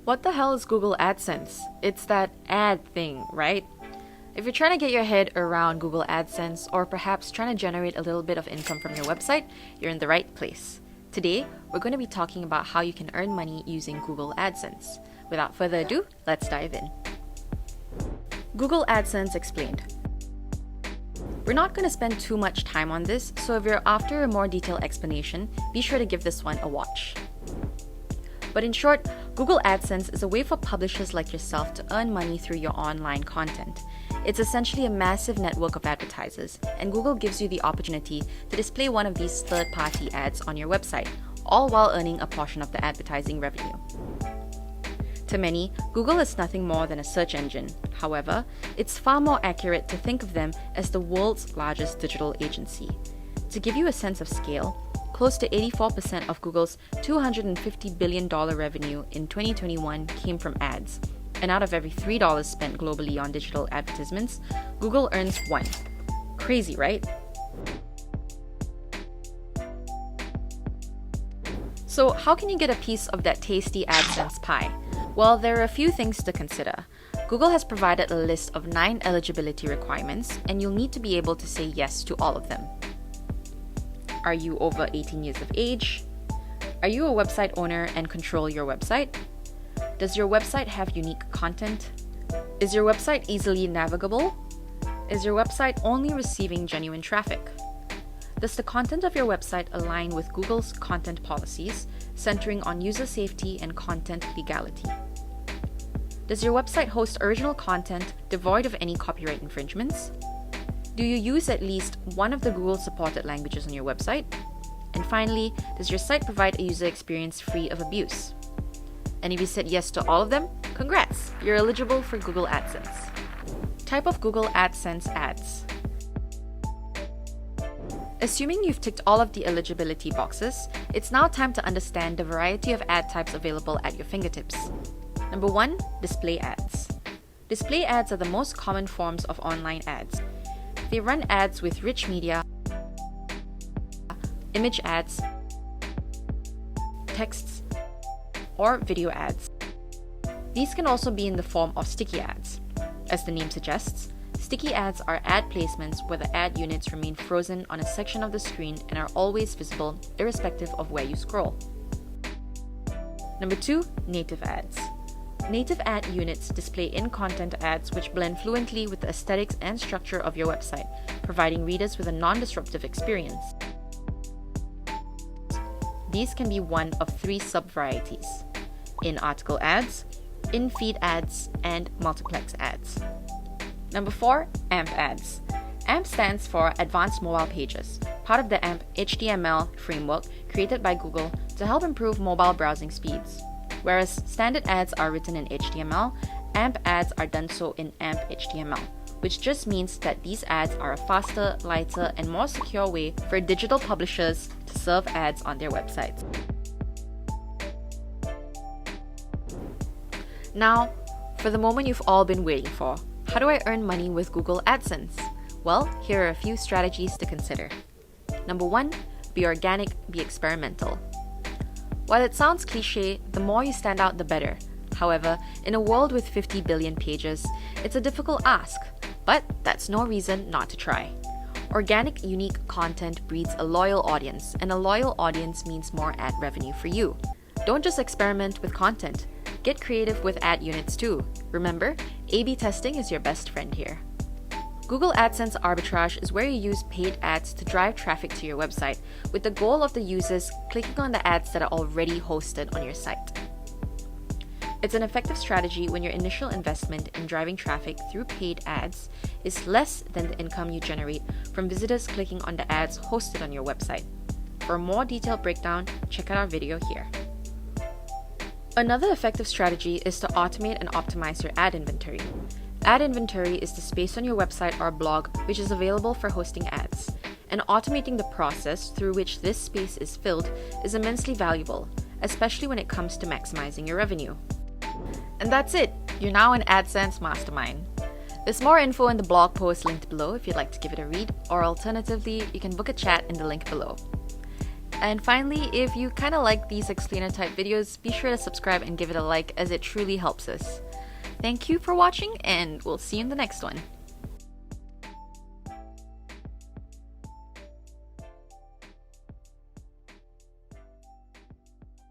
What the hell is Google AdSense? It's that ad thing, right? If you're trying to get your head around Google AdSense or perhaps trying to generate a little bit of income from your website, you're in the right place. Today, we're going to be talking about how you can earn money using Google AdSense. Without further ado, let's dive in. Google AdSense explained. We're not going to spend too much time on this, so if you're after a more detailed explanation, be sure to give this one a watch. But in short, Google AdSense is a way for publishers like yourself to earn money through your online content. It's essentially a massive network of advertisers, and Google gives you the opportunity to display one of these third-party ads on your website, all while earning a portion of the advertising revenue. To many, Google is nothing more than a search engine. However, it's far more accurate to think of them as the world's largest digital agency. To give you a sense of scale, close to 84% of Google's $250 billion revenue in 2021 came from ads. And out of every $3 spent globally on digital advertisements, Google earns $1. Crazy, right? So how can you get a piece of that tasty AdSense pie? Well, there are a few things to consider. Google has provided a list of 9 eligibility requirements, and you'll need to be able to say yes to all of them. Are you over 18 years of age? Are you a website owner and control your website? Does your website have unique content? Is your website easily navigable? Is your website only receiving genuine traffic? Does the content of your website align with Google's content policies, centering on user safety and content legality? Does your website host original content devoid of any copyright infringements? Do you use at least one of the Google-supported languages on your website? And finally, does your site provide a user experience free of abuse? And if you said yes to all of them, congrats! You're eligible for Google AdSense. Type of Google AdSense ads. Assuming you've ticked all of the eligibility boxes, it's now time to understand the variety of ad types available at your fingertips. Number 1, display ads. Display ads are the most common forms of online ads. They run ads with rich media, image ads, texts, or video ads. These can also be in the form of sticky ads. As the name suggests, sticky ads are ad placements where the ad units remain frozen on a section of the screen and are always visible irrespective of where you scroll. Number 2, native ads. Native ad units display in-content ads which blend fluently with the aesthetics and structure of your website, providing readers with a non-disruptive experience. These can be one of 3 sub-varieties: in-article ads, in-feed ads, and multiplex ads. Number 4, AMP ads. AMP stands for Advanced Mobile Pages, part of the AMP HTML framework created by Google to help improve mobile browsing speeds. Whereas standard ads are written in HTML, AMP ads are done so in AMP HTML, which just means that these ads are a faster, lighter, and more secure way for digital publishers to serve ads on their websites. Now, for the moment you've all been waiting for, how do I earn money with Google AdSense? Well, here are a few strategies to consider. Number 1, be organic, be experimental. While it sounds cliche, the more you stand out, the better. However, in a world with 50 billion pages, it's a difficult ask, but that's no reason not to try. Organic, unique content breeds a loyal audience, and a loyal audience means more ad revenue for you. Don't just experiment with content. Get creative with ad units too. Remember, A/B testing is your best friend here. Google AdSense Arbitrage is where you use paid ads to drive traffic to your website, with the goal of the users clicking on the ads that are already hosted on your site. It's an effective strategy when your initial investment in driving traffic through paid ads is less than the income you generate from visitors clicking on the ads hosted on your website. For a more detailed breakdown, check out our video here. Another effective strategy is to automate and optimize your ad inventory. Ad inventory is the space on your website or blog which is available for hosting ads, and automating the process through which this space is filled is immensely valuable, especially when it comes to maximizing your revenue. And that's it! You're now an AdSense mastermind. There's more info in the blog post linked below if you'd like to give it a read, or alternatively, you can book a chat in the link below. And finally, if you kind of like these explainer type videos, be sure to subscribe and give it a like as it truly helps us. Thank you for watching, and we'll see you in the next one.